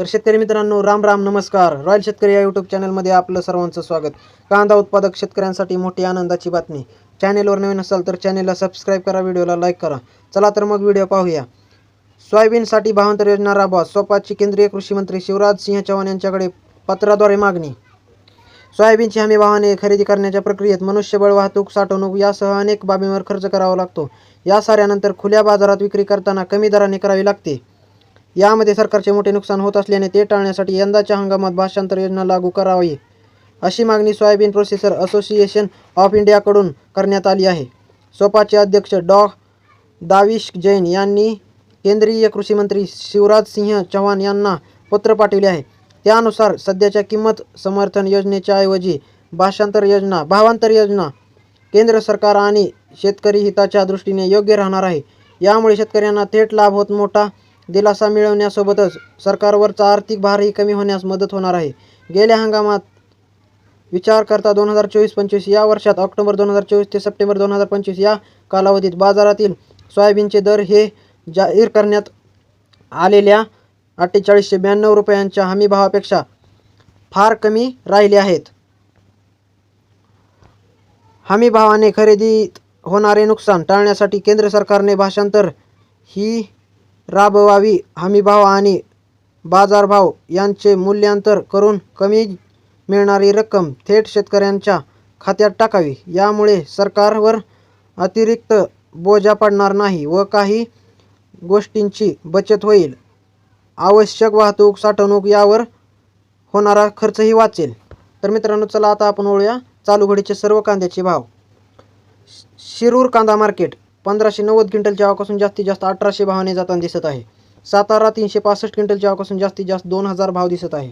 तर शेतकरी मित्रांनो, राम राम नमस्कार. रॉयल शेतकरी या यूट्यूब चॅनलमध्ये आपलं सर्वांचं स्वागत. कांदा उत्पादक शेतकऱ्यांसाठी मोठी आनंदाची बातमी. चॅनेलवर नवीन असाल तर चॅनेलला सबस्क्राईब करा, व्हिडिओला लाईक करा. चला तर मग व्हिडिओ पाहूया. सोयाबीनसाठी भावांतर योजना राबवा, सोपाची केंद्रीय कृषी मंत्री शिवराज सिंह चौहान यांच्याकडे पत्राद्वारे मागणी. सोयाबीनची हमी भावाने खरेदी करण्याच्या प्रक्रियेत मनुष्यबळ, वाहतूक, साठवणूक यासह अनेक बाबींवर खर्च करावा लागतो. या साऱ्यानंतर खुल्या बाजारात विक्री करताना कमी दराने करावी लागते. यामध्ये सरकारचे मोठे नुकसान होत असल्याने ते टाळण्यासाठी यंदाच्या हंगामात भाषांतर योजना लागू करावी, अशी मागणी सोयाबीन प्रोसेसर असोसिएशन ऑफ इंडियाकडून करण्यात आली आहे. सोपाचे अध्यक्ष डॉ. दाविश जैन यांनी केंद्रीय कृषी मंत्री शिवराज सिंह चौहान यांना पत्र पाठवले आहे. त्यानुसार सध्याच्या किंमत समर्थन योजनेच्या ऐवजी भावांतर योजना केंद्र सरकार आणि शेतकरी हिताच्या दृष्टीने योग्य राहणार आहे. यामुळे शेतकऱ्यांना थेट लाभ होत मोठा दिलासा मिळवण्यासोबतच सरकारवरचा आर्थिक भारही कमी होण्यास मदत होणार आहे. गेल्या हंगामात विचार करता 2024-25 या वर्षात ऑक्टोबर 2024 ते सप्टेंबर 2025 या कालावधीत बाजारातील सोयाबीनचे दर हे जाहीर करण्यात आलेल्या 4892 रुपयांच्या हमी भावापेक्षा फार कमी राहिले आहेत. हमी भावाने खरेदीत होणारे नुकसान टाळण्यासाठी केंद्र सरकारने भाषांतर ही राबवावी. हमीभाव आणि बाजारभाव यांचे मूल्यांतर करून कमी मिळणारी रक्कम थेट शेतकऱ्यांच्या खात्यात टाकावी. यामुळे सरकारवर अतिरिक्त बोजा पडणार नाही व काही गोष्टींची बचत होईल. आवश्यक वाहतूक, साठवणूक यावर होणारा खर्चही वाचेल. तर मित्रांनो, चला आता आपण वळूया चालू घडीचे सर्व कांद्याचे भाव. शिरूर कांदा मार्केट 1590 क्विंटलच्या आवकापासून जास्तीत जास्त 1800 भावाने जाताना दिसत आहे. सातारा 365 क्विंटलच्या आवकापासून जास्तीत जास्त 2000 भाव दिसत आहे.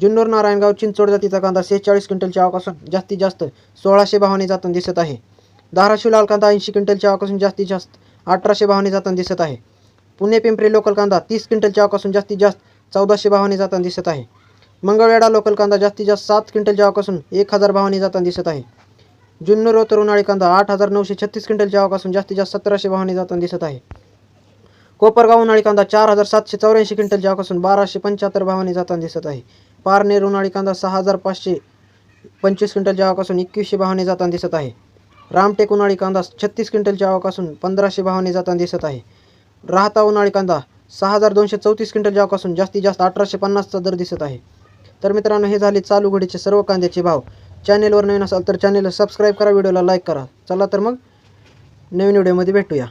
जुन्नर, नारायणगाव, चिंचोड जातीचा कांदा 46 क्विंटलच्या आवकापासून जास्तीत जास्त 1600 भावाने जाताना दिसत आहे. धाराशिव लाल कांदा 80 क्विंटलच्या आवकापासून जास्तीत जास्त 1800 भावाने जाताना दिसत आहे. पुणे पिंपरी लोकल कांदा 30 क्विंटलच्या आवकापासून जास्तीत जास्त 1400 भावाने जाताना दिसत आहे. मंगळवेढा लोकल कांदा जास्तीत जास्त 7 क्विंटलच्या आवकापासून 1000 भावाने जाताना दिसत आहे. जुन्नर व तरुणाळी कांदा 8936 क्विंटलच्या आवकापासून जास्तीत जास्त 1700 भावाने जाताना दिसत आहे. कोपरगाव उन्हाळी कांदा 4784 क्विंटलच्या आवकापासून 1275 भावाने जाताना दिसत आहे. पारनेर उन्हाळी कांदा 6525 क्विंटलच्या आवकापासून 2100 भावाने जाताना दिसत आहे. रामटेक उन्हाळी कांदा 36 क्विंटलच्या आवकापासून 1500 भावाने जाताना दिसत आहे. राहता उन्हाळी कांदा 6234 क्विंटलच्या आवकापासून जास्तीत जास्त 1850चा दर दिसत आहे. तर मित्रांनो, हे झाले चालू घडीचे सर्व कांद्याचे भाव. चॅनेलवर नवीन असाल तर चॅनेलला सबस्क्राईब करा, व्हिडिओला लाईक करा. चला तर मग नवीन व्हिडिओमध्ये भेटूया.